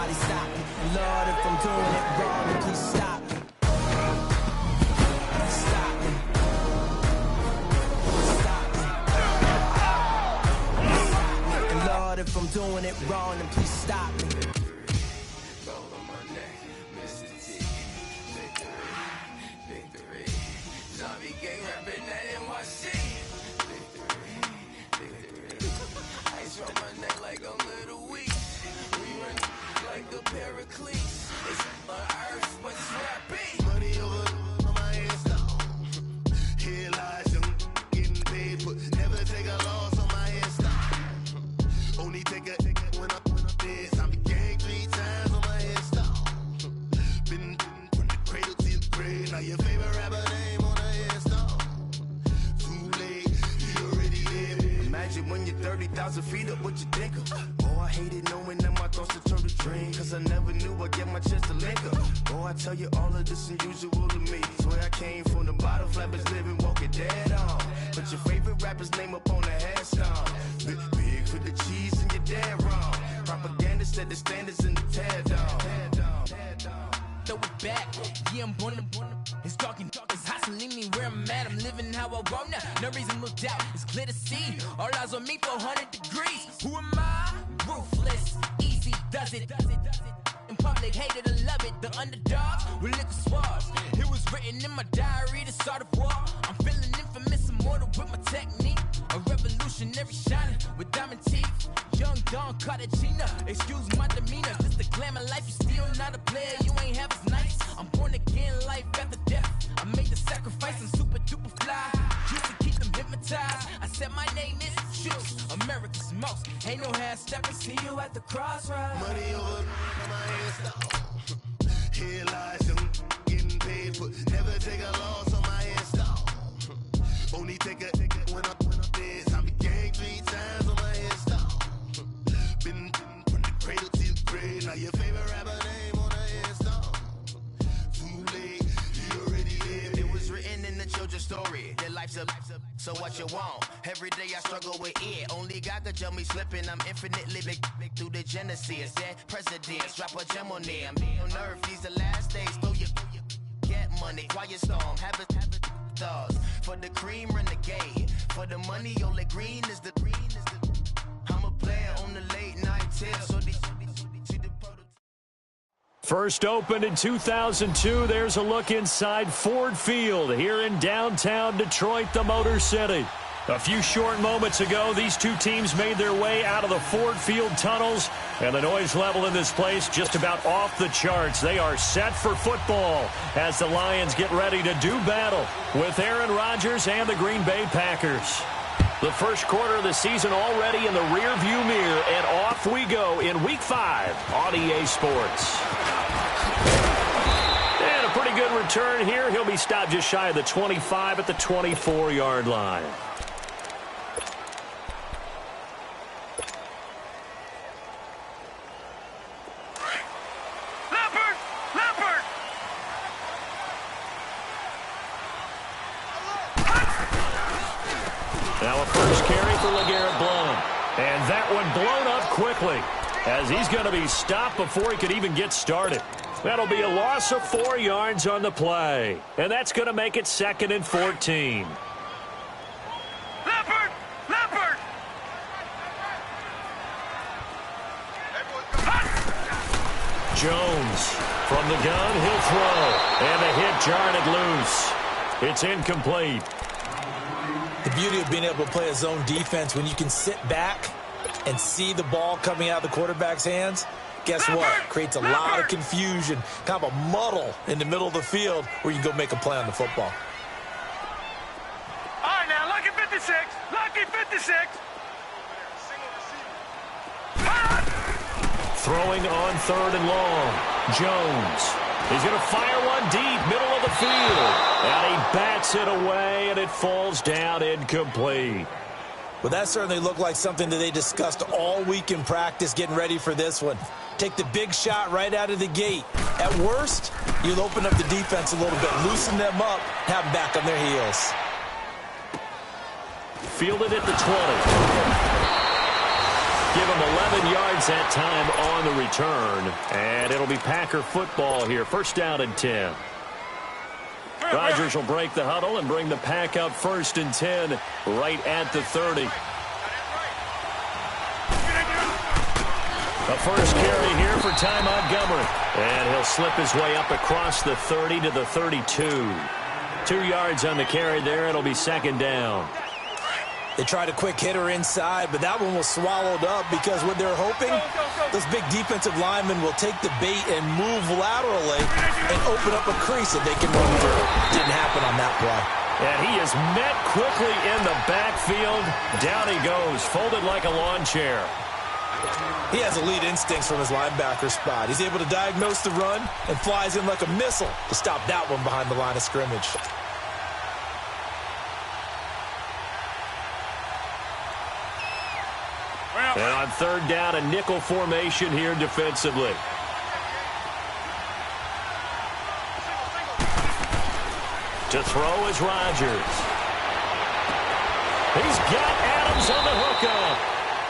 Somebody stop me. Lord, if I'm doing it wrong, then please stop me. Stop me. Stop me. And Lord, if I'm doing it wrong, then please stop me. When you're 30,000 feet up, what you think of? Oh, I hated knowing that my thoughts would turn to dream, cause I never knew I'd get my chance to link up. Oh, I tell you all of this unusual to me. Swear I came from the bottom, flappers living, walking dead on. Put your favorite rapper's name up on the headstone. Big for the cheese and you're dead wrong. Propaganda set the standards in the tear down. Throw it back, yeah, I'm born to. It's talking, it's hot, so leave me where I'm at. I'm living how I want now. No reason to look doubt, it's clear to see. All eyes on me, 400 degrees. Who am I? Ruthless, easy, does it. In public, hated or love it. The underdogs with liquor swabs. It was written in my diary to start a war. I'm feeling infamous, immortal with my technique. A revolutionary shining with diamond teeth. Young Don Cartagena, excuse my demeanor. This the glamour life, you still not a player. You ain't half as nice. I'm born again, life after death. I made the sacrifice, I'm super duper fly. Used to keep them hypnotized. I said my name is Shoes, America's most. Ain't no half stepping. See you at the crossroads. Money over my headstone. Here lies young, getting paid for. Never take a loss on my headstone. Only take a when I'm dead. I be gang 3 times on my headstone. Been from the cradle to the grave. Now your favorite rapper name on the headstone. Too late, you already lived. It was written in the children's story. Their life's a so what you want? Every day I struggle with it. Only God could tell me slipping. I'm infinitely big through the genesis. Dead presidents, drop a gem on them. On earth, these the last days. Throw your get money, quiet storm. Have it thoughts. For the cream, renegade. For the money, only green is the. I'm a player on the late night tip. So the First opened in 2002. There's a look inside Ford Field here in downtown Detroit, the Motor City. A few short moments ago, these two teams made their way out of the Ford Field tunnels, and the noise level in this place just about off the charts. They are set for football as the Lions get ready to do battle with Aaron Rodgers and the Green Bay Packers. The first quarter of the season already in the rearview mirror, and off we go in Week 5 on EA Sports. And a pretty good return here. He'll be stopped just shy of the 25 at the 24-yard line. Now a first carry for LeGarrette Blount. And that one blown up quickly as he's going to be stopped before he could even get started. That'll be a loss of 4 yards on the play. And that's going to make it 2nd and 14. Leopard! Leopard! Jones from the gun, he'll throw. And the hit jarred it loose. It's incomplete. The beauty of being able to play a zone defense when you can sit back and see the ball coming out of the quarterback's hands, guess what? Creates a lot of confusion, kind of a muddle in the middle of the field where you can go make a play on the football. All right, now, lucky 56. Lucky 56. Throwing on 3rd and long. Jones. He's going to fire one deep, middle of the field. And he bats it away, and it falls down incomplete. Well, that certainly looked like something that they discussed all week in practice getting ready for this one. Take the big shot right out of the gate. At worst, you'll open up the defense a little bit, loosen them up, have them back on their heels. Fielded at the 20. Give him 11 yards that time on the return. And it'll be Packer football here. First down and 10. Rodgers will break the huddle and bring the Pack up 1st and 10 right at the 30. A first carry here for Ty Montgomery. And he'll slip his way up across the 30 to the 32. 2 yards on the carry there. It'll be 2nd down. They tried a quick hitter inside, but that one was swallowed up because what they're hoping, those big defensive linemen will take the bait and move laterally and open up a crease that they can run through. Didn't happen on that play. And he is met quickly in the backfield. Down he goes, folded like a lawn chair. He has elite instincts from his linebacker spot. He's able to diagnose the run and flies in like a missile to stop that one behind the line of scrimmage. And on 3rd down, a nickel formation here defensively. To throw is Rodgers. He's got Adams on the hookup.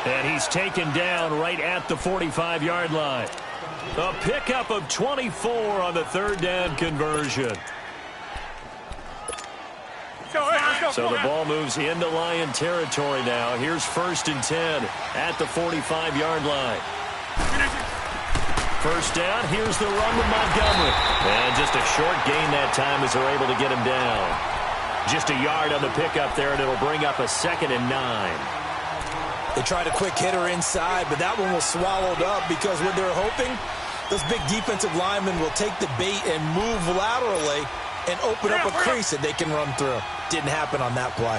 And he's taken down right at the 45-yard line. A pickup of 24 on the 3rd down conversion. So the ball moves into Lion territory now. Here's 1st and 10 at the 45-yard line. First down, here's the run with Montgomery. And just a short gain that time as they're able to get him down. Just a yard on the pickup there, and it'll bring up a 2nd and 9. They tried a quick hitter inside, but that one was swallowed up because what they're hoping, those big defensive linemen will take the bait and move laterally and open up a crease that they can run through. Didn't happen on that play.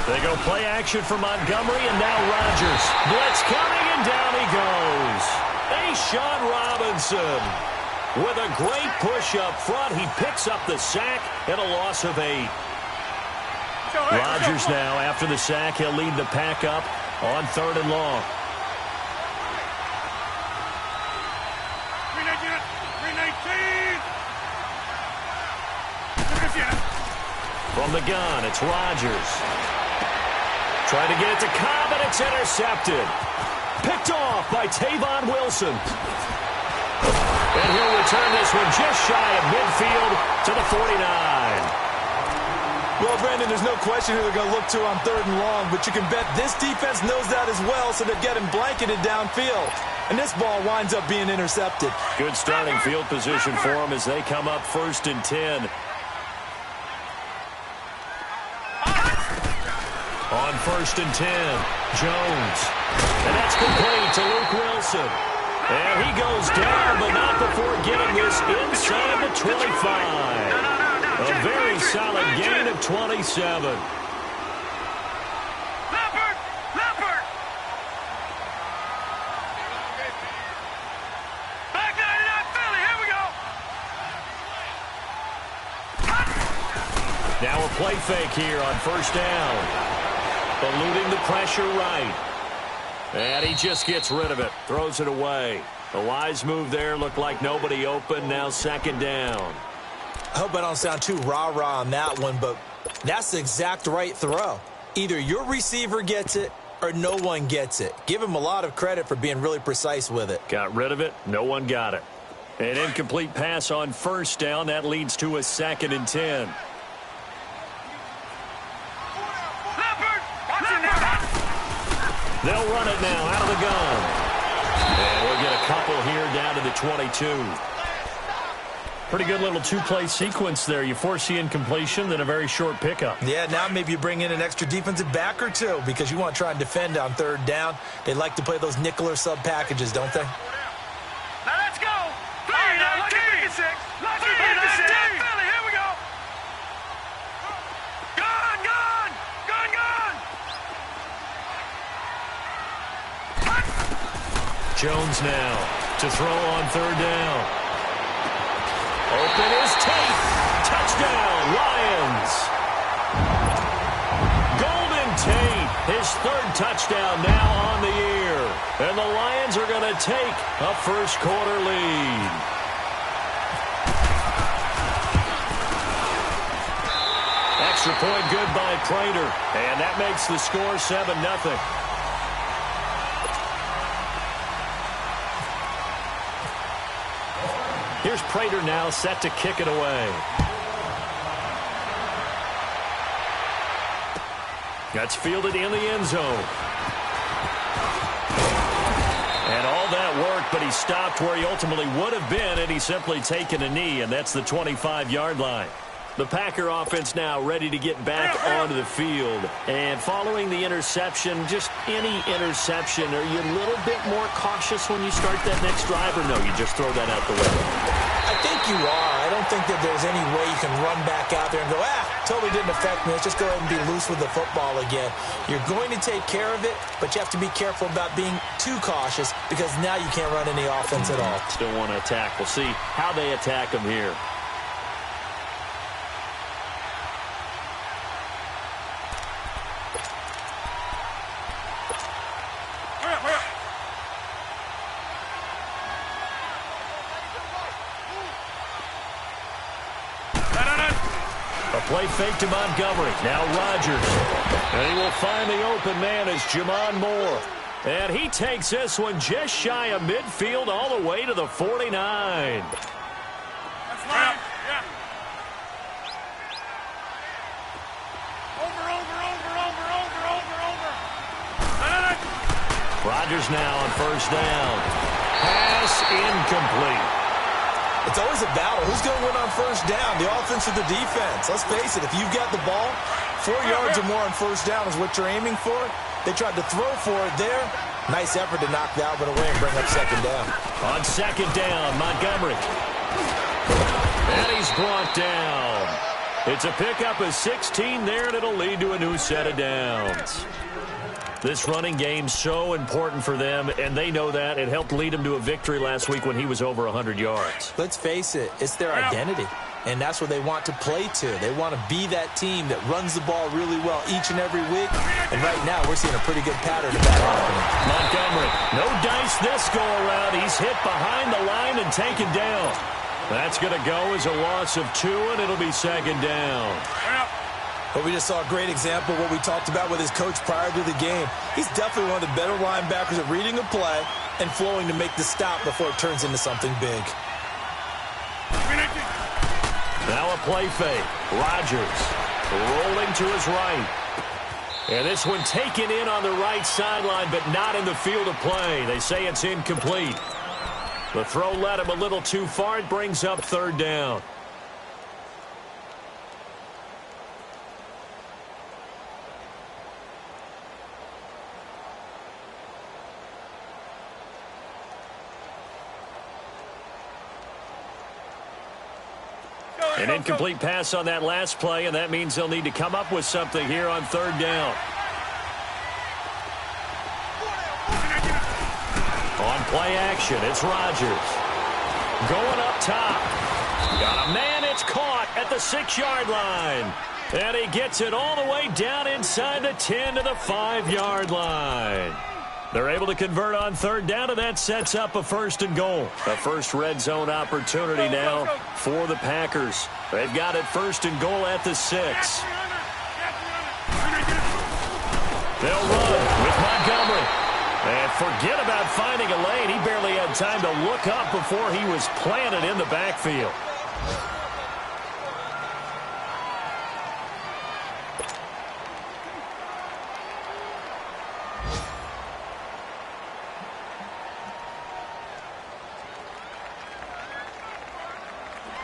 They go play action for Montgomery, and now Rodgers. Blitz coming, and down he goes. A'Shawn Robinson. With a great push up front, he picks up the sack and a loss of 8. Rodgers now, after the sack, he'll lead the Pack up on 3rd and long. From the gun, it's Rodgers. Trying to get it to Cobb, and it's intercepted. Picked off by Tavon Wilson. And he'll return this one just shy of midfield to the 49. Well, Brandon, there's no question who they're going to look to on 3rd and long, but you can bet this defense knows that as well, so they're getting blanketed downfield. And this ball winds up being intercepted. Good starting field position for them as they come up 1st and 10. On 1st and 10, Jones. And that's complete to Luke Wilson. And he goes down, but not before getting this inside the 25. A very solid gain of 27. Leopard! Leopard! Back 99 Philly, here we go! Now a play fake here on 1st down. Eluding the pressure right. And he just gets rid of it. Throws it away. A wise move there. Looked like nobody open. Now 2nd down. I hope I don't sound too rah-rah on that one, but that's the exact right throw. Either your receiver gets it or no one gets it. Give him a lot of credit for being really precise with it. Got rid of it. No one got it. An incomplete pass on 1st down. That leads to a 2nd and 10. They'll run it now out of the gun. And we'll get a couple here down to the 22. Pretty good little 2-play sequence there. You force the incompletion, then a very short pickup. Yeah, now maybe you bring in an extra defensive back or two because you want to try and defend on 3rd down. They like to play those nickel or sub packages, don't they? Now let's go! Lucky 56! Lucky 56! Philly, here we go! Gone, gone! Gone, gone! Jones now to throw on 3rd down. Open is Tate. Touchdown, Lions. Golden Tate, his 3rd touchdown now on the year. And the Lions are going to take a first-quarter lead. Extra point good by Prater. And that makes the score 7-0. Here's Prater now set to kick it away. That's fielded in the end zone. And all that work, but he stopped where he ultimately would have been had he simply taken a knee, and that's the 25-yard line. The Packer offense now ready to get back onto the field. And following the interception, just any interception, are you a little bit more cautious when you start that next drive, or no, you just throw that out the window? I think you are. I don't think that there's any way you can run back out there and go, totally didn't affect me. Let's just go ahead and be loose with the football again. You're going to take care of it, but you have to be careful about being too cautious because now you can't run any offense at all. Still want to attack. We'll see how they attack him here. Play fake to Montgomery. Now Rodgers. And he will find the open man as Jamon Moore. And he takes this one just shy of midfield all the way to the 49. That's right. Yeah. Over. Rodgers now on first down. Pass incomplete. It's always a battle. Who's going to win on first down, the offense or the defense? Let's face it, if you've got the ball, 4 yards or more on first down is what you're aiming for. They tried to throw for it there. Nice effort to knock Dalvin away and bring up second down. On second down, Montgomery. And he's brought down. It's a pickup of 16 there, and it'll lead to a new set of downs. This running game's so important for them, and they know that. It helped lead them to a victory last week when he was over 100 yards. Let's face it, it's their identity, and that's what they want to play to. They want to be that team that runs the ball really well each and every week, and right now we're seeing a pretty good pattern of that happening. Montgomery, no dice this go-around. He's hit behind the line and taken down. That's going to go as a loss of 2, and it'll be second down. But we just saw a great example of what we talked about with his coach prior to the game. He's definitely one of the better linebackers at reading a play and flowing to make the stop before it turns into something big. Now a play fake. Rodgers rolling to his right. And this one taken in on the right sideline, but not in the field of play. They say it's incomplete. The throw led him a little too far. It brings up third down. An incomplete pass on that last play, and that means they'll need to come up with something here on third down. On play action, it's Rodgers. Going up top. Got a man, it's caught at the 6-yard line. And he gets it all the way down inside the 10 to the 5-yard line. They're able to convert on third down, and that sets up a first and goal. A first red zone opportunity now for the Packers. They've got it first and goal at the 6. They'll run with Montgomery. And forget about finding a lane. He barely had time to look up before he was planted in the backfield.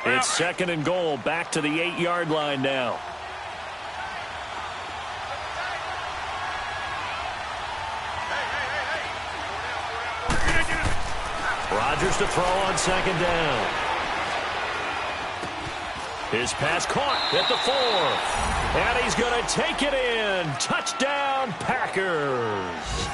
It's second and goal, back to the 8-yard line now. Rodgers to throw on second down. His pass caught at the 4. And he's going to take it in. Touchdown, Packers.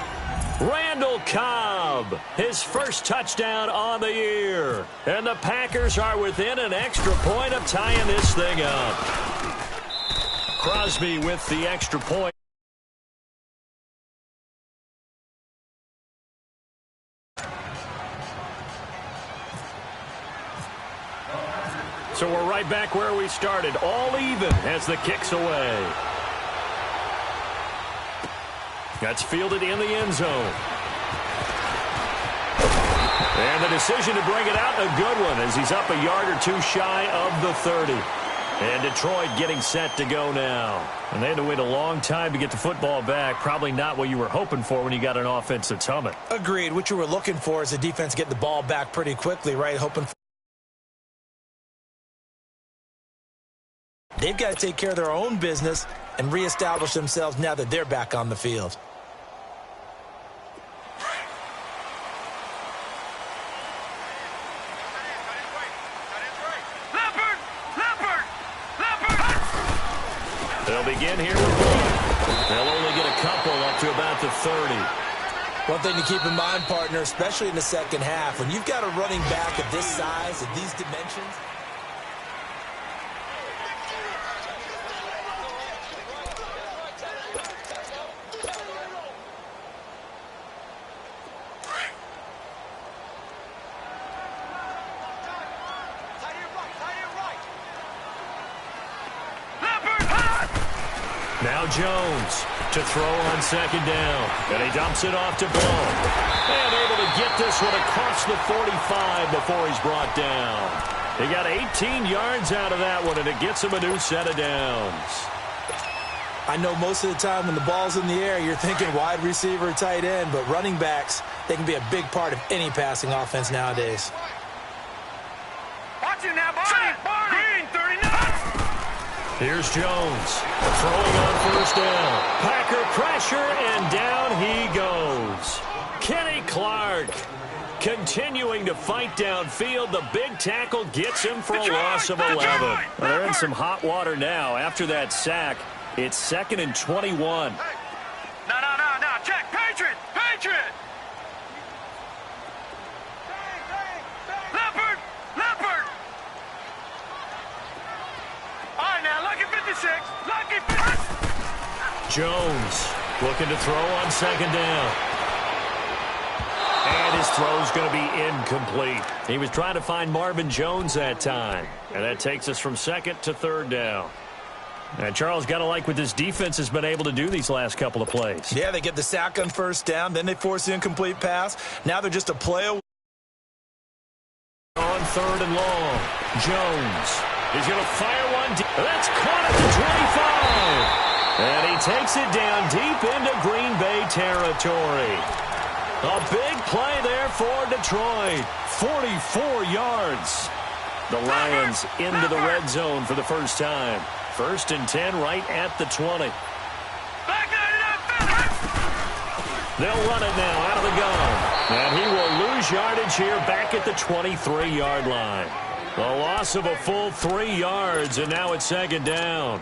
Randall Cobb, his first touchdown on the year. And the Packers are within an extra point of tying this thing up. Crosby with the extra point. So we're right back where we started, all even as the kick's away. That's fielded in the end zone. And the decision to bring it out, a good one, as he's up a yard or two shy of the 30. And Detroit getting set to go now. And they had to wait a long time to get the football back. Probably not what you were hoping for when you got an offense that's humming. Agreed. What you were looking for is the defense getting the ball back pretty quickly, right? Hoping for... They've got to take care of their own business and reestablish themselves now that they're back on the field. They'll begin here with one. They'll only get a couple up to about the 30. One thing to keep in mind, partner, especially in the second half, when you've got a running back of this size, of these dimensions... Now Jones to throw on second down. And he dumps it off to Blow. And able to get this one across the 45 before he's brought down. He got 18 yards out of that one, and it gets him a new set of downs. I know most of the time when the ball's in the air, you're thinking wide receiver, tight end, but running backs, they can be a big part of any passing offense nowadays. Watch it now, Barney. Green, 39. Here's Jones throwing on first down. Packer pressure, and down he goes. Kenny Clark continuing to fight downfield. The big tackle gets him for a loss of 11. Well, they're in some hot water now after that sack. It's 2nd and 21. No. Check. Patriot. Leopard. All right, now, lucky 56. Lucky 56. Jones looking to throw on second down. And his throw's going to be incomplete. He was trying to find Marvin Jones that time. And that takes us from 2nd to 3rd down. And Charles, got to like what this defense has been able to do these last couple of plays. Yeah, they get the sack on first down, then they force the incomplete pass. Now they're just a play away. On 3rd and long, Jones is going to fire one. That's caught at the 25. And he takes it down deep into Green Bay territory. A big play there for Detroit. 44 yards. The Lions into the red zone for the first time. 1st and 10 right at the 20. They'll run it now out of the gun. And he will lose yardage here back at the 23-yard line. A loss of a full 3 yards, and now it's 2nd down.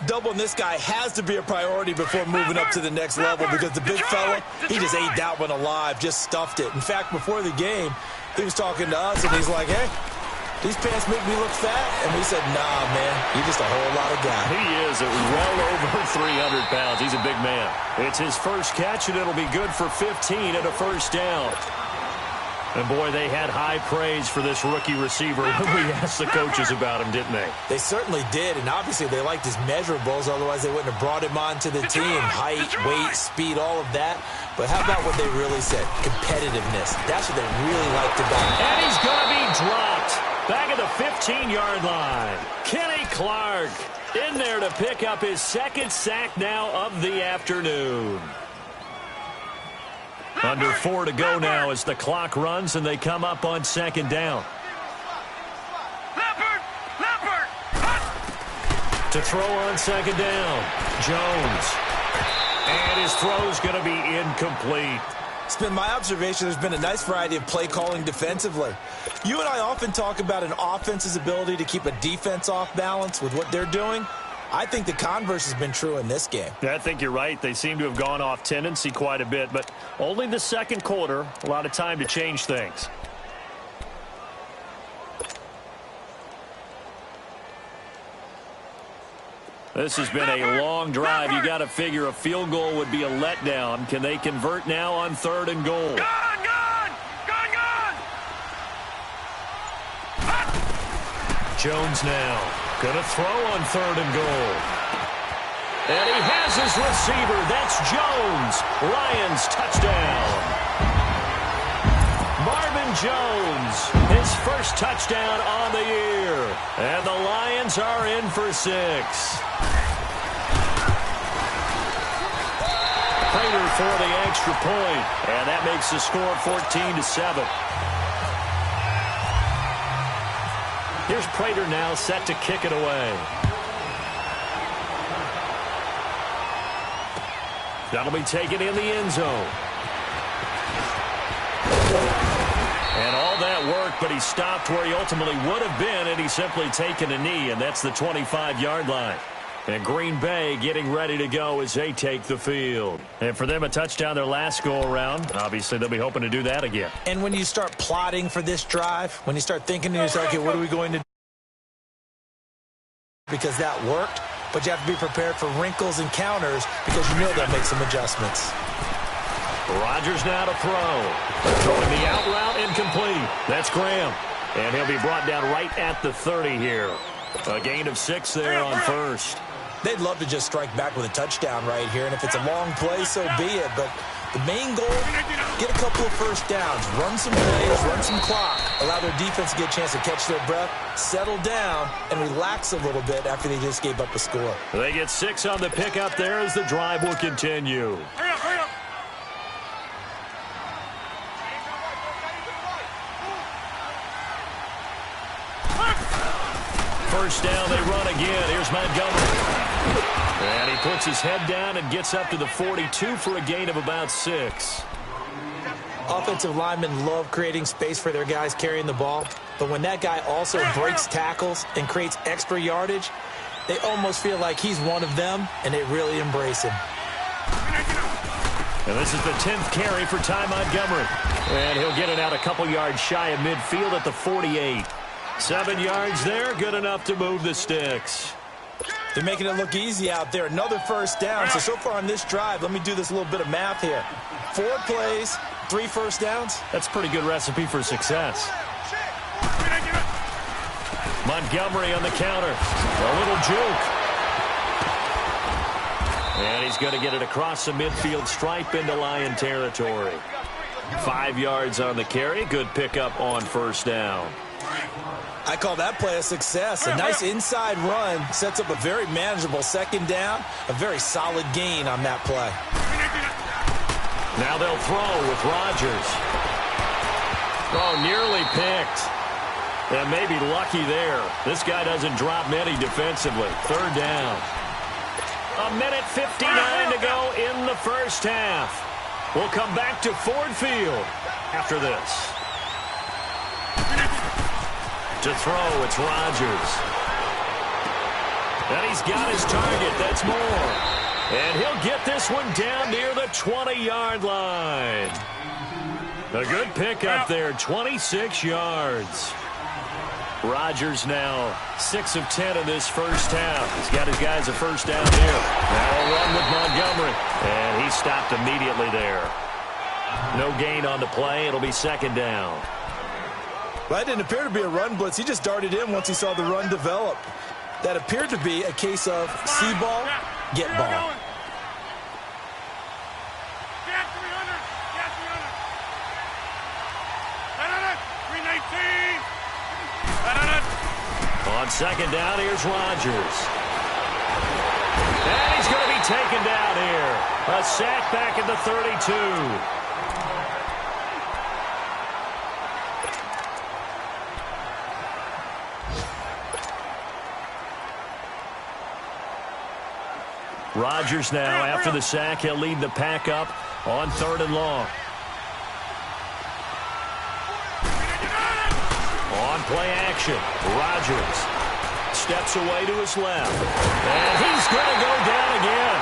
Doubling this guy has to be a priority before moving up to the next level because the big fella, he just ate that one alive, just stuffed it. In fact, before the game, he was talking to us, and he's like, hey, these pants make me look fat. And we said, nah, man, you're just a whole lot of guy. He is well over 300 pounds. He's a big man. It's his first catch, and it'll be good for 15 at a first down. And, boy, they had high praise for this rookie receiver when we asked the coaches about him, didn't they? They certainly did, and obviously they liked his measurables. Otherwise, they wouldn't have brought him onto the team. Height, weight, speed, all of that. But how about what they really said? Competitiveness. That's what they really liked about him. And he's going to be dropped back at the 15-yard line. Kenny Clark in there to pick up his 2nd sack now of the afternoon. Under 4 to go now as the clock runs and they come up on 2nd down. Leopard. To throw on 2nd down, Jones. And his throw's going to be incomplete. It's been my observation there's been a nice variety of play calling defensively. You and I often talk about an offense's ability to keep a defense off balance with what they're doing. I think the converse has been true in this game. I think you're right. They seem to have gone off tendency quite a bit, but only the 2nd quarter, a lot of time to change things. This has been a long drive. You got to figure a field goal would be a letdown. Can they convert now on 3rd and goal? Gone! Jones now. Going to throw on 3rd and goal. And he has his receiver. That's Jones. Lions touchdown. Marvin Jones, his first touchdown on the year. And the Lions are in for 6. Prater for the extra point. And that makes the score 14-7. Here's Prater now set to kick it away. That'll be taken in the end zone. And all that work, but he stopped where he ultimately would have been, and he's simply taken a knee, and that's the 25-yard line. And Green Bay getting ready to go as they take the field. And for them, a touchdown their last go-around. Obviously, they'll be hoping to do that again. And when you start plotting for this drive, when you start thinking to yourself, okay, what are we going to do? Because that worked, but you have to be prepared for wrinkles and counters because you know they'll make some adjustments. Rodgers now to throw. Throwing the out route incomplete. That's Graham. And he'll be brought down right at the 30 here. A gain of 6 there on first. They'd love to just strike back with a touchdown right here, and if it's a long play, so be it. But the main goal, get a couple of first downs, run some plays, run some clock, allow their defense to get a chance to catch their breath, settle down, and relax a little bit after they just gave up a score. They get 6 on the pickup there as the drive will continue. Hurry up. First down, they run again. Here's Montgomery. And he puts his head down and gets up to the 42 for a gain of about 6. Offensive linemen love creating space for their guys carrying the ball, but when that guy also breaks tackles and creates extra yardage, they almost feel like he's one of them, and they really embrace him. And this is the 10th carry for Ty Montgomery. And he'll get it out a couple yards shy of midfield at the 48. 7 yards there, good enough to move the sticks. They're making it look easy out there. Another first down. So far on this drive, let me do this little bit of math here. 4 plays, 3 first downs. That's a pretty good recipe for success. Montgomery on the counter. A little juke. And he's going to get it across the midfield stripe into Lion territory. 5 yards on the carry. Good pickup on first down. I call that play a success. A nice inside run sets up a very manageable second down. A very solid gain on that play. Now they'll throw with Rodgers. Oh, nearly picked. And maybe lucky there. This guy doesn't drop many defensively. 3rd down. 1:59 to go in the first half. We'll come back to Ford Field after this. To throw, it's Rodgers. And he's got his target. That's Moore. And he'll get this one down near the 20-yard line. A good pickup there, 26 yards. Rodgers now 6 of 10 in this first half. He's got his guys a first down here. Now a run with Montgomery. And he stopped immediately there. No gain on the play. It'll be 2nd down. Well, that didn't appear to be a run blitz. He just darted in once he saw the run develop. That appeared to be a case of see ball, get ball. Get 300. Get 300. 319. On 2nd down, here's Rodgers. And he's going to be taken down here. A sack back at the 32. Rodgers now, after the sack, he'll lead the pack up on 3rd and long. On play action, Rodgers steps away to his left. And he's going to go down again.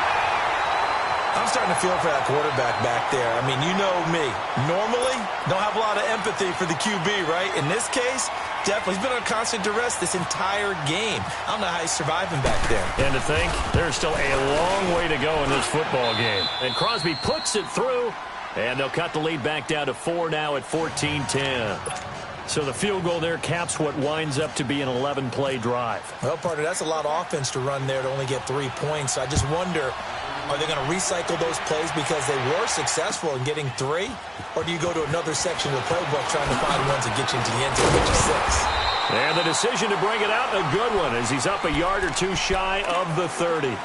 I'm starting to feel for that quarterback back there. I mean, you know me. Normally, don't have a lot of empathy for the QB, right? In this case, definitely. He's been on constant duress this entire game. I don't know how he's surviving back there. And to think, there's still a long way to go in this football game. And Crosby puts it through, and they'll cut the lead back down to 4 now at 14-10. So the field goal there caps what winds up to be an 11-play drive. Well, partner, that's a lot of offense to run there to only get 3 points. I just wonder, are they going to recycle those plays because they were successful in getting 3? Or do you go to another section of the playbook trying to find ones that get you into the end zone, get you 6? And the decision to bring it out, a good one, as he's up a yard or 2 shy of the 30.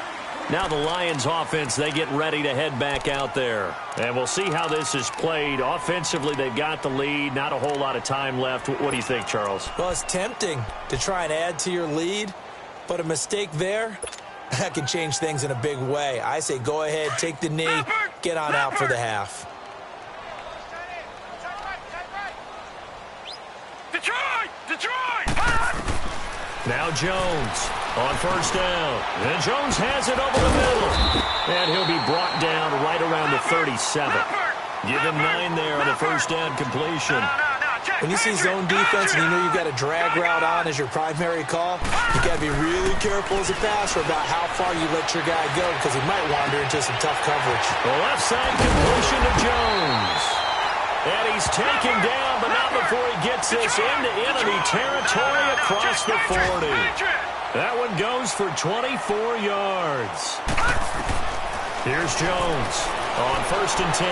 Now the Lions offense, they get ready to head back out there. And we'll see how this is played. Offensively, they've got the lead. Not a whole lot of time left. What do you think, Charles? Well, it's tempting to try and add to your lead, but a mistake there, that can change things in a big way. I say go ahead, take the knee, get on out for the half. Now Jones on first down. And Jones has it over the middle. And he'll be brought down right around the 37. Give him 9 there on the first down completion. When you see zone defense and you know you've got a drag route on as your primary call, you got to be really careful as a passer about how far you let your guy go because he might wander into some tough coverage. The left side completion to Jones. And he's taken down, but not before he gets this into enemy territory across the 40. That one goes for 24 yards. Here's Jones on first and 10.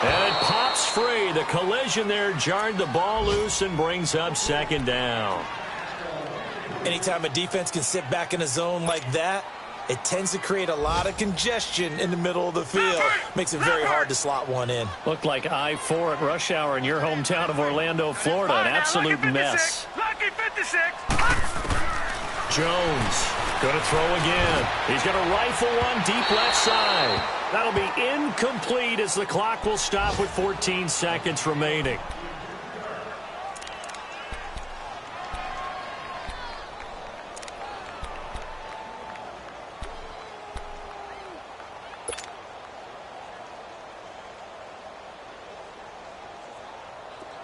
And it pops free. The collision there jarred the ball loose and brings up second down. Anytime a defense can sit back in a zone like that, it tends to create a lot of congestion in the middle of the field. Makes it very hard to slot one in. Looked like I-4 at rush hour in your hometown of Orlando, Florida. An absolute mess. Lucky 56. Jones going to throw again. He's going to rifle one deep left side. That'll be incomplete as the clock will stop with 14 seconds remaining.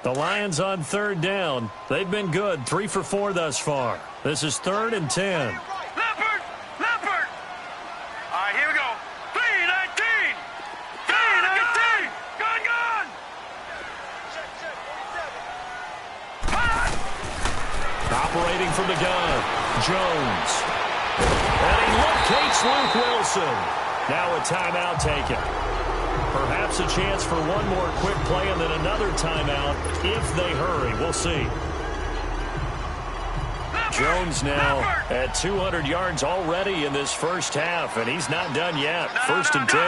The Lions on third down. They've been good. 3 for 4 thus far. This is 3rd and 10. Leopard! Leopard! All right, here we go. 3-19! 3-19! Gun! Operating from the gun, Jones. And he locates Luke Wilson. Now a timeout taken. Perhaps a chance for one more quick play and then another timeout if they hurry. We'll see. Jones now at 200 yards already in this first half, and he's not done yet. First and 10.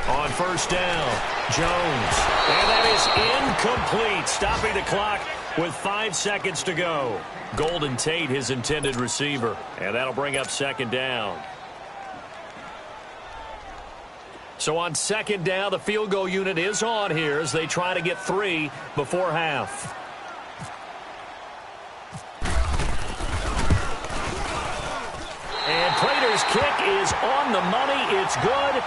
On first down, Jones. And that is incomplete, stopping the clock with 5 seconds to go. Golden Tate, his intended receiver. And that'll bring up second down. So on second down, the field goal unit is on here as they try to get 3 before half. And Prater's kick is on the money. It's good.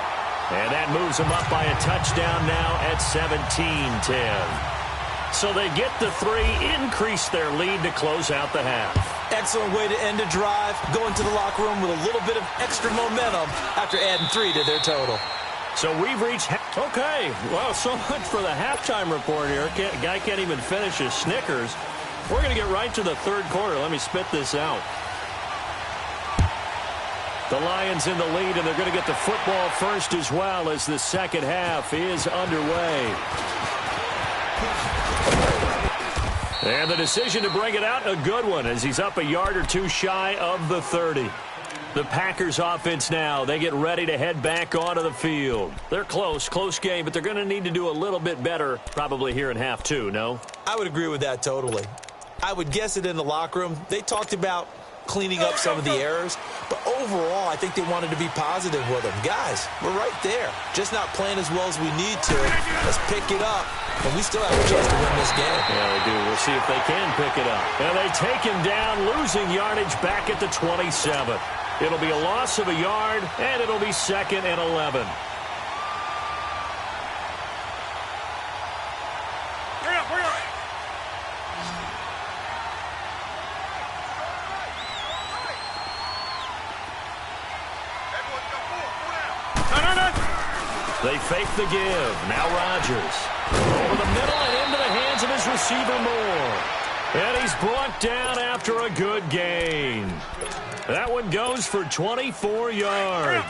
And that moves them up by a touchdown now at 17-10. So they get the 3, increase their lead to close out the half. Excellent way to end a drive. Go into the locker room with a little bit of extra momentum after adding 3 to their total. So we've reached... Okay, well, so much for the halftime report here. Guy can't even finish his Snickers. We're going to get right to the third quarter. Let me spit this out. The Lions in the lead, and they're going to get the football first as well as the second half is underway. And the decision to bring it out, a good one, as he's up a yard or 2 shy of the 30. The Packers offense now, they get ready to head back onto the field. They're close game, but they're going to need to do a little bit better probably here in half 2, no? I would agree with that totally. I would guess it in the locker room. They talked about cleaning up some of the errors, but overall, I think they wanted to be positive with them. Guys, we're right there. Just not playing as well as we need to. Let's pick it up, and we still have a chance to win this game. Yeah, they do. We'll see if they can pick it up. And they take him down, losing yardage back at the 27. It'll be a loss of a yard, and it'll be 2nd and 11. They fake the give. Now Rodgers. Over the middle and into the hands of his receiver Moore. And he's brought down after a good gain. That one goes for 24 yards.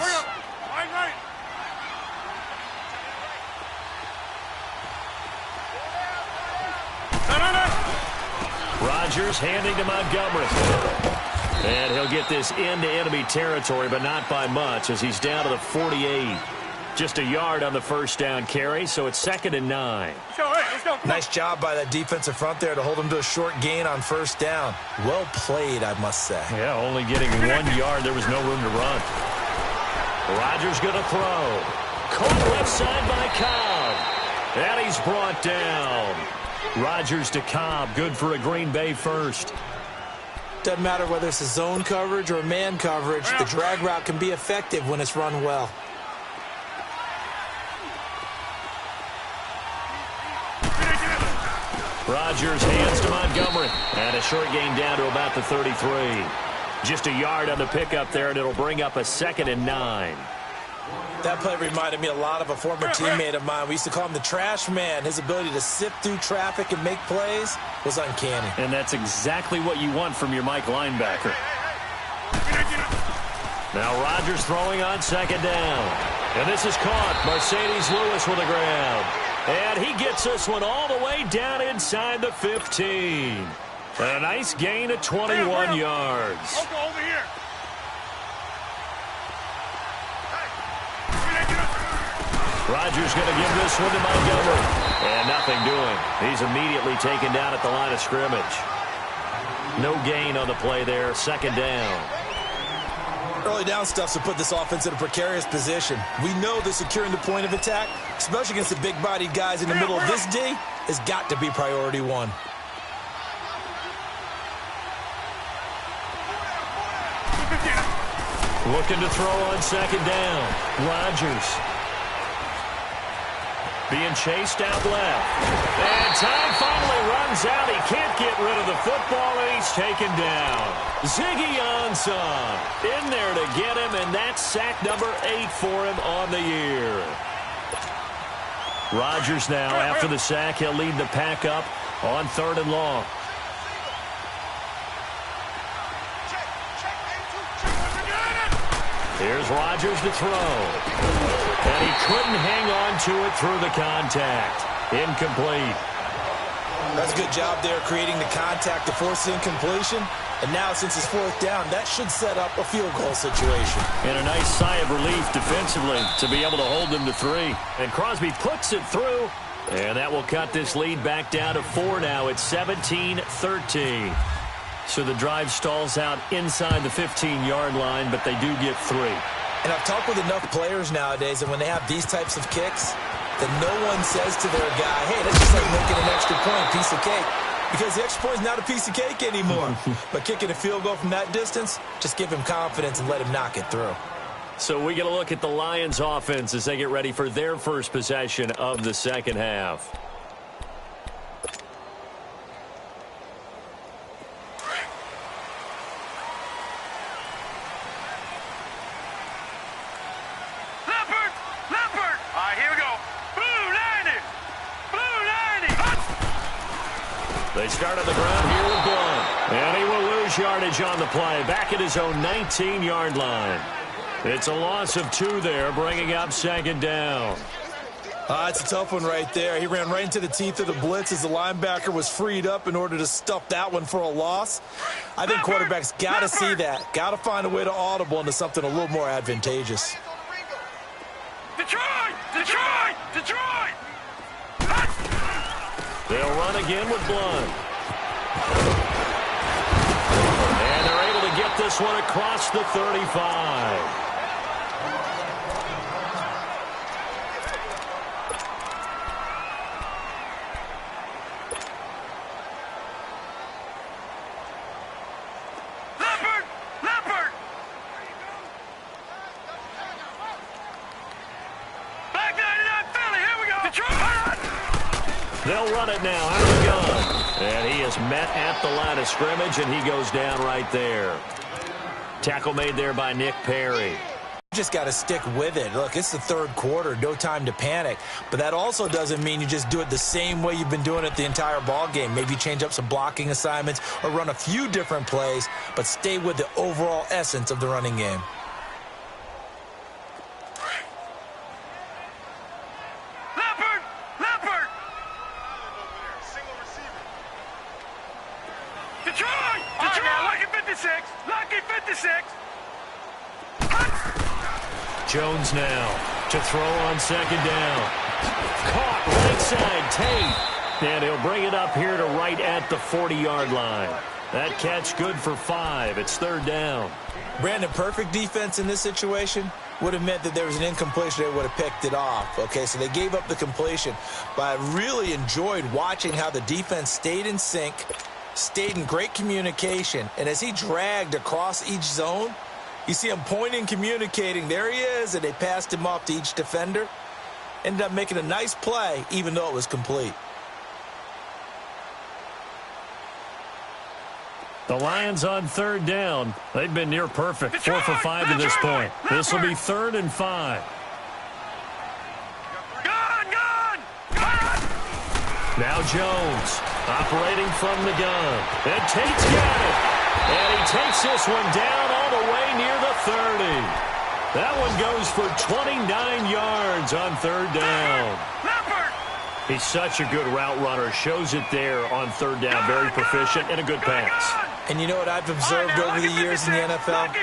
Rodgers handing to Montgomery. And he'll get this into enemy territory, but not by much as he's down to the 48. Just a yard on the first down carry, so it's 2nd and 9. Nice job by that defensive front there to hold him to a short gain on first down. Well played, I must say. Yeah, only getting 1 yard. There was no room to run. Rodgers going to throw. Caught left side by Cobb. And he's brought down. Rodgers to Cobb. Good for a Green Bay first. Doesn't matter whether it's a zone coverage or man coverage. The drag route can be effective when it's run well. Rodgers hands to Montgomery. And a short gain down to about the 33. Just a yard on the pickup there, and it'll bring up a 2nd and 9. That play reminded me a lot of a former teammate of mine. We used to call him the trash man. His ability to sift through traffic and make plays was uncanny. And that's exactly what you want from your Mike linebacker. Now Rodgers throwing on 2nd down. And this is caught. Mercedes Lewis with a grab. And he gets this one all the way down inside the 15. And a nice gain of 21 yards. Over here. Rodgers going to give this one to Montgomery. And nothing doing. He's immediately taken down at the line of scrimmage. No gain on the play there. 2nd down. Early down stuff to put this offense in a precarious position. We know that securing the point of attack, especially against the big-bodied guys in the middle of this D, has got to be priority 1. Looking to throw on 2nd down. Rodgers. Being chased out left. And time finally runs out. He can't get rid of the football, and he's taken down. Ziggy Ansah in there to get him, and that's sack number 8 for him on the year. Rodgers now, after the sack, he'll lead the pack up on 3rd and long. Here's Rodgers to throw. And he couldn't hang on to it through the contact. Incomplete. That's a good job there creating the contact to force the incompletion. And now, since it's 4th down, that should set up a field goal situation. And a nice sigh of relief defensively to be able to hold them to 3. And Crosby puts it through. And that will cut this lead back down to 4 now. It's 17-13. So the drive stalls out inside the 15-yard line, but they do get 3. And I've talked with enough players nowadays, and when they have these types of kicks, that no one says to their guy, hey, that's just like making an extra point, piece of cake. Because the extra point is not a piece of cake anymore. But kicking a field goal from that distance, just give him confidence and let him knock it through. So we get a look at the Lions offense as they get ready for their first possession of the second half. They start on the ground here with Blunt. And he will lose yardage on the play. Back at his own 19-yard line. It's a loss of 2 there, bringing up 2nd down. It's a tough one right there. He ran right into the teeth of the blitz as the linebacker was freed up in order to stuff that one for a loss. I think quarterbacks got to see that. Got to find a way to audible into something a little more advantageous. Detroit! Detroit! Detroit! They'll run again with Blunt. And they're able to get this one across the 35. Leopard! Back 99 Philly, here we go! Detroit! They'll run it now out of the gun. And he is met at the line of scrimmage, and he goes down right there. Tackle made there by Nick Perry. just got to stick with it. Look, it's the third quarter, no time to panic. But that also doesn't mean you just do it the same way you've been doing it the entire ball game. Maybe change up some blocking assignments or run a few different plays, but stay with the overall essence of the running game. Leopard! Detroit! Lucky 56! Lucky 56! Jones now to throw on second down. Caught right side, Tate. And he'll bring it up here to right at the 40-yard line. That catch good for 5. It's third down. Brandon, perfect defense in this situation would have meant that there was an incompletion. They would have picked it off. Okay, so they gave up the completion. But I really enjoyed watching how the defense stayed in sync, stayed in great communication. And as he dragged across each zone, you see him pointing, communicating. There he is, and they passed him off to each defender. Ended up making a nice play, even though it was complete. The Lions on third down. They've been near perfect. 4 for 5 to this point. This will be 3rd and 5. Gun! Now Jones operating from the gun. And Tate's got it. And he takes this one down all the way near the 30. That one goes for 29 yards on third down. He's such a good route runner. Shows it there on third down. Very proficient and a good pass. And you know what I've observed over the years in the NFL?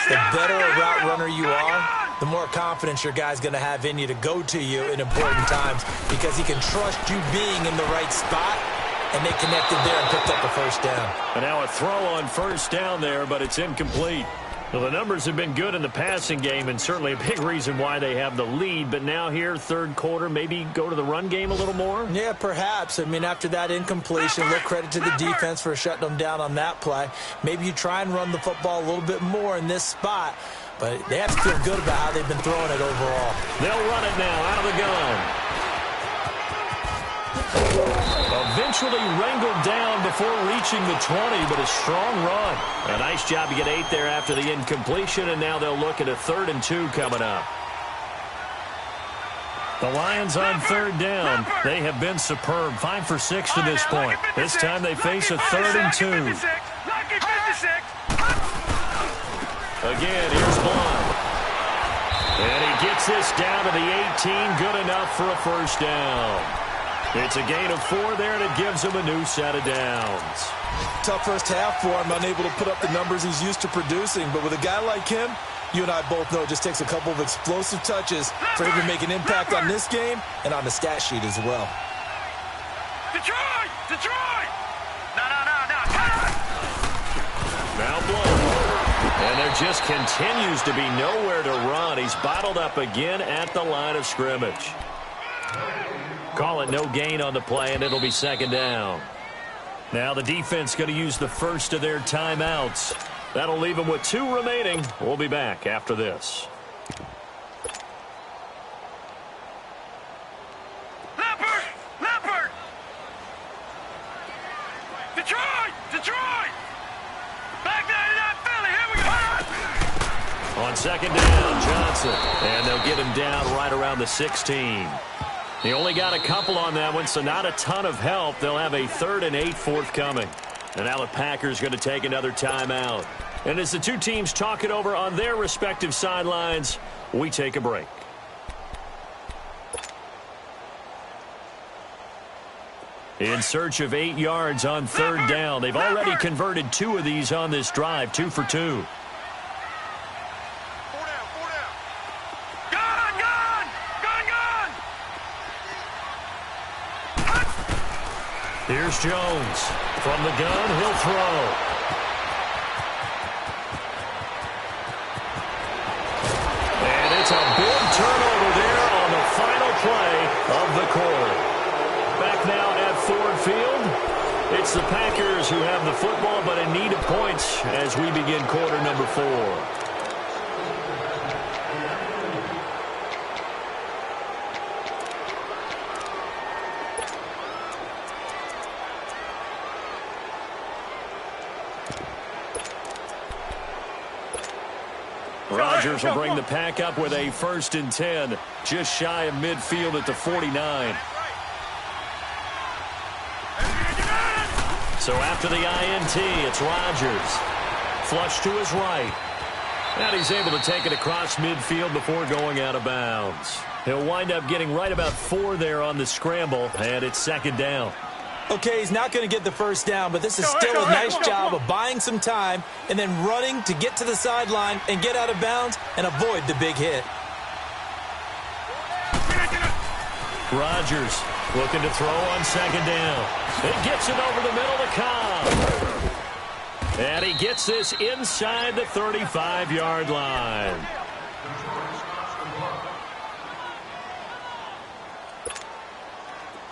The better a route runner you are, the more confidence your guy's going to have in you to go to you in important times because he can trust you being in the right spot, and they connected there and picked up the first down. And now a throw on first down there, but it's incomplete. Well, the numbers have been good in the passing game and certainly a big reason why they have the lead. But now here, third quarter, maybe go to the run game a little more? Yeah, perhaps. I mean, after that incompletion, look, credit to the defense for shutting them down on that play. Maybe you try and run the football a little bit more in this spot. But they have to feel good about how they've been throwing it overall. They'll run it now out of the gun. Eventually wrangled down before reaching the 20, but a strong run. A nice job to get 8 there after the incompletion, and now they'll look at a 3rd and 2 coming up. The Lions on third down. They have been superb. 5 for 6 to this point. This time they face a 3rd and 2. Again, here's Blount. And he gets this down to the 18. Good enough for a first down. It's a gain of 4 there, and it gives him a new set of downs. Tough first half for him, unable to put up the numbers he's used to producing. But with a guy like him, you and I both know it just takes a couple of explosive touches for him to make an impact on this game and on the stat sheet as well. Detroit! No. Now Blount. And there just continues to be nowhere to run. He's bottled up again at the line of scrimmage. Call it no gain on the play, and it'll be second down. Now the defense going to use the first of their timeouts. That'll leave them with 2 remaining. We'll be back after this. Leopard! Detroit! Back there in that Philly, here we go! On second down, Johnson. And they'll get him down right around the 16. He only got a couple on that one, so not a ton of help. They'll have a 3rd and 8 forthcoming. And now the Packers going to take another timeout. And as the two teams talk it over on their respective sidelines, we take a break. In search of 8 yards on third down. They've already converted 2 of these on this drive, 2 for 2. Here's Jones. From the gun, he'll throw. And it's a big turnover there on the final play of the quarter. Back now at Ford Field. It's the Packers who have the football, but in need of points as we begin quarter number 4. Rodgers will bring the pack up with a 1st and 10, just shy of midfield at the 49. So after the INT, it's Rodgers. Flush to his right. And he's able to take it across midfield before going out of bounds. He'll wind up getting right about 4 there on the scramble, and it's 2nd down. Okay, he's not going to get the 1st down, but this is still a nice job of buying some time and then running to get to the sideline and get out of bounds and avoid the big hit. Rodgers looking to throw on 2nd down. It gets it over the middle to Cobb. And he gets this inside the 35-yard line.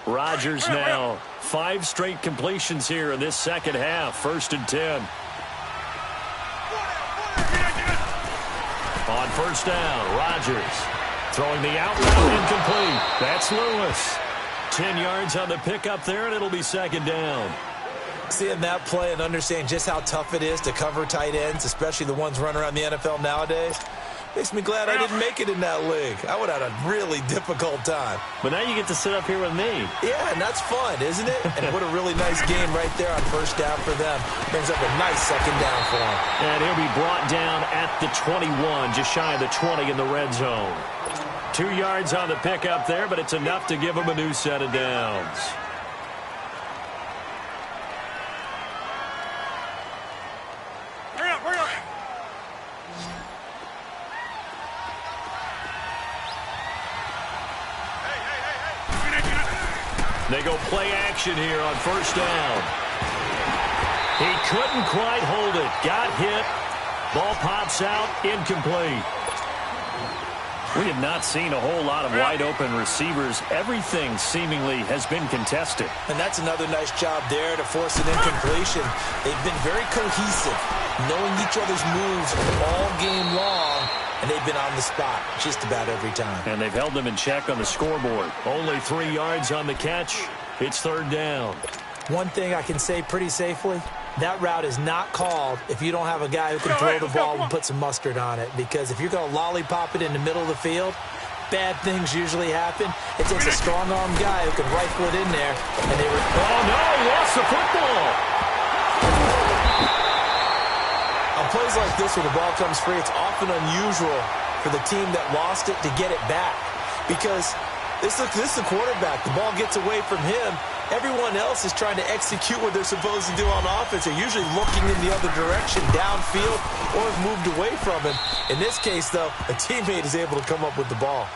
Rodgers now 5 straight completions here in this 2nd half. 1st and 10. On 1st down, Rodgers throwing the out route incomplete. That's Lewis. 10 yards on the pickup there, and it'll be 2nd down. Seeing that play and understanding just how tough it is to cover tight ends, especially the ones running around the NFL nowadays, makes me glad I didn't make it in that league. I would have had a really difficult time. But now you get to sit up here with me. Yeah, and that's fun, isn't it? And what a really nice game right there on 1st down for them. Brings up a nice 2nd down for him. And he'll be brought down at the 21, just shy of the 20 in the red zone. 2 yards on the pickup there, but it's enough to give him a new set of downs. They go play action here on 1st down. He couldn't quite hold it. Got hit. Ball pops out. Incomplete. We have not seen a whole lot of wide-open receivers. Everything seemingly has been contested. And that's another nice job there to force an incompletion. They've been very cohesive, knowing each other's moves all game long, and they've been on the spot just about every time. And they've held them in check on the scoreboard. Only 3 yards on the catch. It's 3rd down. One thing I can say pretty safely, that route is not called if you don't have a guy who can throw the ball and put some mustard on it. Because if you're going to lollipop it in the middle of the field, bad things usually happen. It takes a strong-arm guy who can rifle it in there. And they were... Oh, no, he lost the football. On plays like this where the ball comes free, it's often unusual for the team that lost it to get it back. Because this is the quarterback. The ball gets away from him. Everyone else is trying to execute what they're supposed to do on offense. They're usually looking in the other direction, downfield, or have moved away from him. In this case, though, a teammate is able to come up with the ball.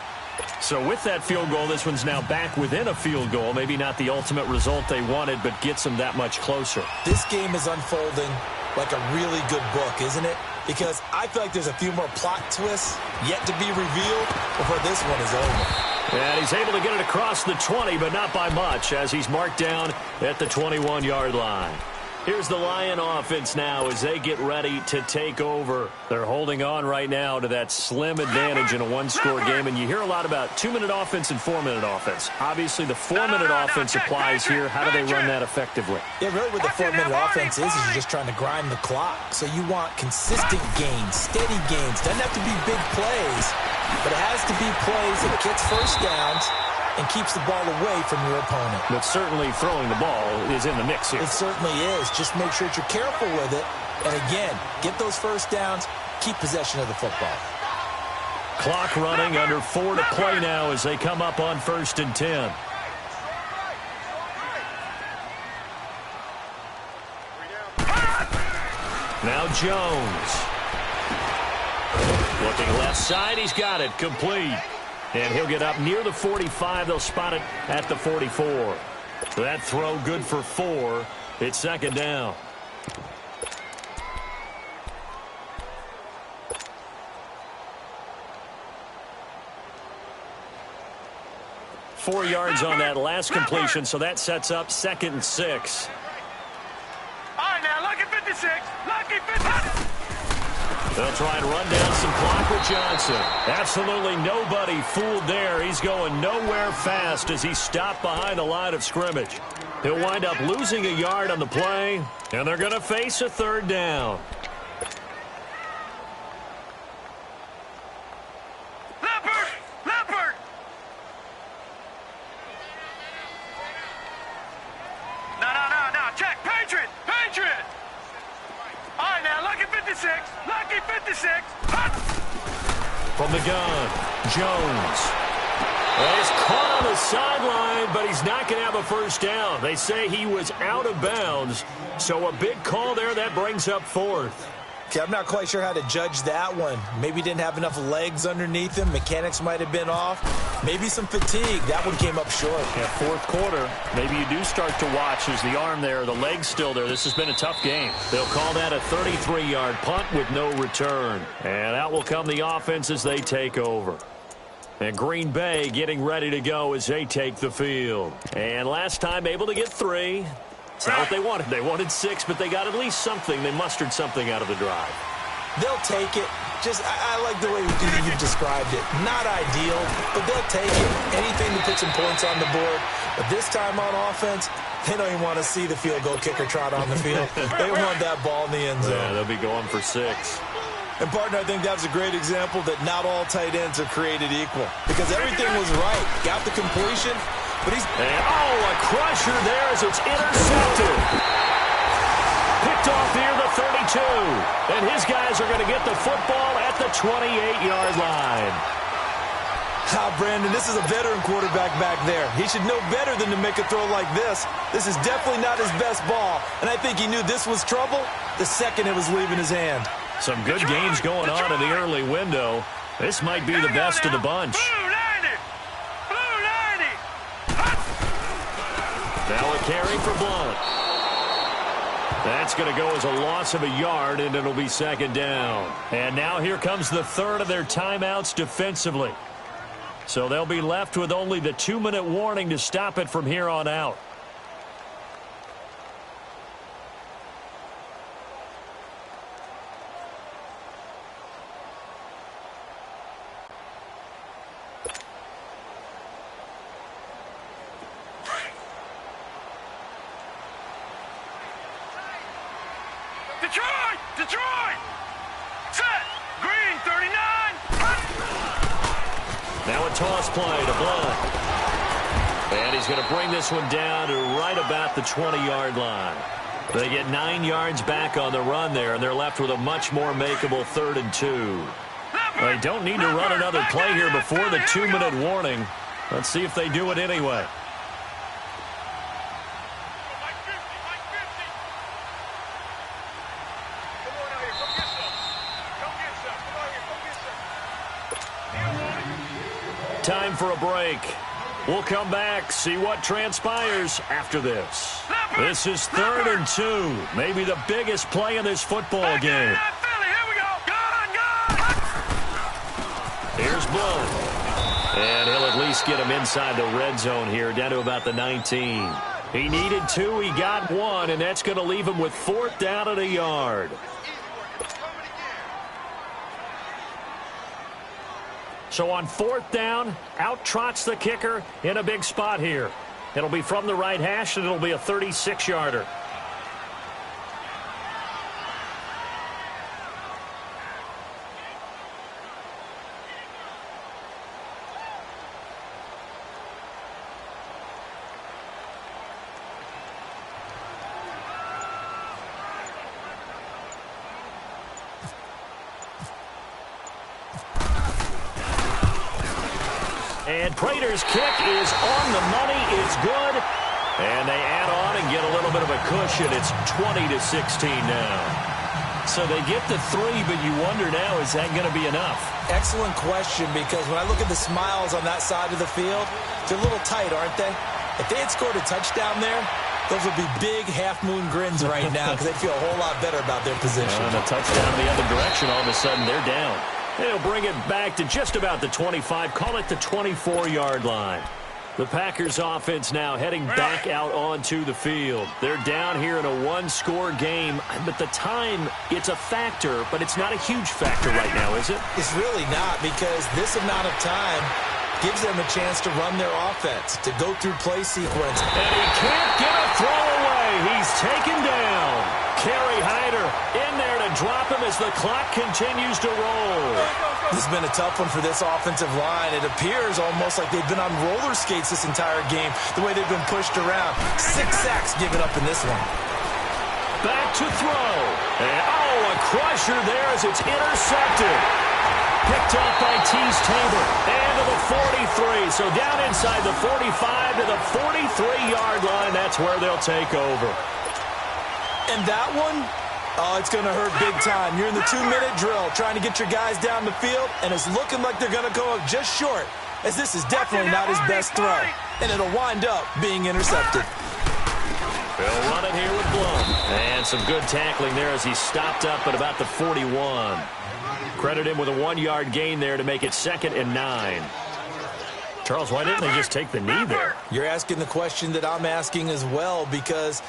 So with that field goal, this one's now back within a field goal. Maybe not the ultimate result they wanted, but gets them that much closer. This game is unfolding like a really good book, isn't it? Because I feel like there's a few more plot twists yet to be revealed before this one is over. And he's able to get it across the 20, but not by much, as he's marked down at the 21-yard line. Here's the Lion offense now as they get ready to take over. They're holding on right now to that slim advantage in a one-score game, and you hear a lot about 2-minute offense and 4-minute offense. Obviously, the 4-minute offense applies here. How do they run that effectively? Yeah, really what the 4-minute offense is you're just trying to grind the clock. So you want consistent gains, steady gains. Doesn't have to be big plays, but it has to be plays that gets 1st downs and keeps the ball away from your opponent. But certainly throwing the ball is in the mix here. It certainly is. Just make sure that you're careful with it. And again, get those 1st downs, keep possession of the football. Clock running, under 4 to play now as they come up on 1st and 10. Now Jones. Looking left side, he's got it, complete. And he'll get up near the 45. They'll spot it at the 44. That throw good for 4. It's 2nd down. Four yards on that last completion, so that sets up 2nd and 6. All right, now, lucky 56. Lucky 56. They'll try and run down some clock with Johnson. Absolutely nobody fooled there. He's going nowhere fast as he stopped behind the line of scrimmage. He'll wind up losing a yard on the play, and they're going to face a 3rd down. 56. Hut. From the gun, Jones. Well, he's caught on the sideline, but he's not going to have a first down. They say he was out of bounds, so a big call there. That brings up fourth. Okay, I'm not quite sure how to judge that one. Maybe didn't have enough legs underneath him. Mechanics might have been off. Maybe some fatigue. That one came up short. Yeah, fourth quarter, maybe you do start to watch as the arm there, the leg's still there. This has been a tough game. They'll call that a 33-yard punt with no return. And out will come the offense as they take over. And Green Bay getting ready to go as they take the field. And last time able to get 3. That's not what they wanted. They wanted 6, but they got at least something. They mustered something out of the drive. They'll take it. Just, I like the way you described it. Not ideal, but they'll take it. Anything to put some points on the board. But this time on offense, they don't even want to see the field goal kicker trot on the field. They want that ball in the end zone. Yeah, they'll be going for 6. And, partner, I think that was a great example that not all tight ends are created equal. Because everything was right. Got the completion, but he's... And, a crusher there as it's intercepted. Picked off near the 32. And his guys are going to get the football at the 28-yard line. Brandon, this is a veteran quarterback back there. He should know better than to make a throw like this. This is definitely not his best ball. And I think he knew this was trouble the second it was leaving his hand. Some good games going on in the early window. This might be the best of the bunch. Now a carry for Blount. That's going to go as a loss of a yard, and it'll be second down. And now here comes the third of their timeouts defensively. So they'll be left with only the 2-minute warning to stop it from here on out. Detroit! Set! Green, 39! Now a toss play to Blount. And he's going to bring this one down to right about the 20-yard line. They get 9 yards back on the run there, and they're left with a much more makeable 3rd and 2. They don't need to run another play here before the 2-minute warning. Let's see if they do it anyway. Time for a break. We'll come back, see what transpires after this. This is 3rd and 2. Maybe the biggest play in this football game. Here's Blount. And he'll at least get him inside the red zone here, down to about the 19. He needed 2, he got 1, and that's going to leave him with 4th down at a yard. So on 4th down, out trots the kicker in a big spot here. It'll be from the right hash, and it'll be a 36-yarder. And Prater's kick is on the money. It's good. And they add on and get a little bit of a cushion. It's 20-16 now. So they get the 3, but you wonder now, is that going to be enough? Excellent question, because when I look at the smiles on that side of the field, they're a little tight, aren't they? If they had scored a touchdown there, those would be big half-moon grins right now because they'd feel a whole lot better about their position. And a touchdown the other direction, all of a sudden they're down. They'll bring it back to just about the 25. Call it the 24-yard line. The Packers offense now heading back out onto the field. They're down here in a one-score game. But the time, it's a factor, but it's not a huge factor right now, is it? It's really not, because this amount of time gives them a chance to run their offense, to go through play sequence. And he can't get a throw away. He's taken down. Kerry Hyder in there to drop him as the clock continues to roll. This has been a tough one for this offensive line. It appears almost like they've been on roller skates this entire game, the way they've been pushed around. 6 sacks given up in this one. back to throw. And, a crusher there as it's intercepted. Picked up by Tease Tabor. And to the 43. So down inside the 45 to the 43-yard line. That's where they'll take over. And that one, it's going to hurt big time. You're in the 2-minute drill trying to get your guys down the field, and it's looking like they're going to go up just short, as this is definitely not his best throw. And it'll wind up being intercepted. They'll run it here with Blum. And some good tackling there as he stopped up at about the 41. Credit him with a 1-yard gain there to make it 2nd and 9. Charles, why didn't they just take the knee there? You're asking the question that I'm asking as well, because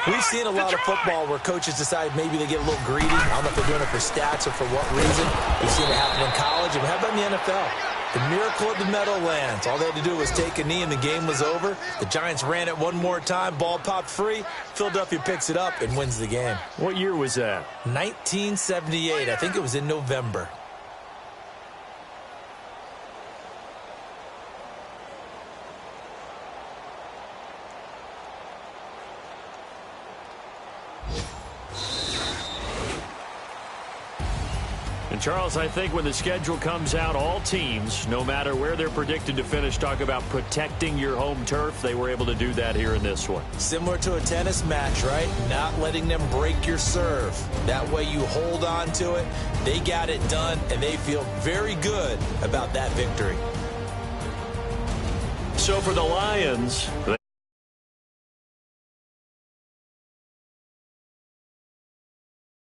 we've seen a lot of football where coaches decide maybe they get a little greedy. I don't know if they're doing it for stats or for what reason. We've seen it happen in college. And how about in the NFL? The miracle of the Meadowlands. All they had to do was take a knee and the game was over. The Giants ran it one more time. Ball popped free. Philadelphia picks it up and wins the game. What year was that? 1978. I think it was in November. And Charles, I think when the schedule comes out, all teams, no matter where they're predicted to finish, talk about protecting your home turf. They were able to do that here in this one. Similar to a tennis match, right? Not letting them break your serve. That way you hold on to it. They got it done, and they feel very good about that victory. So for the Lions, they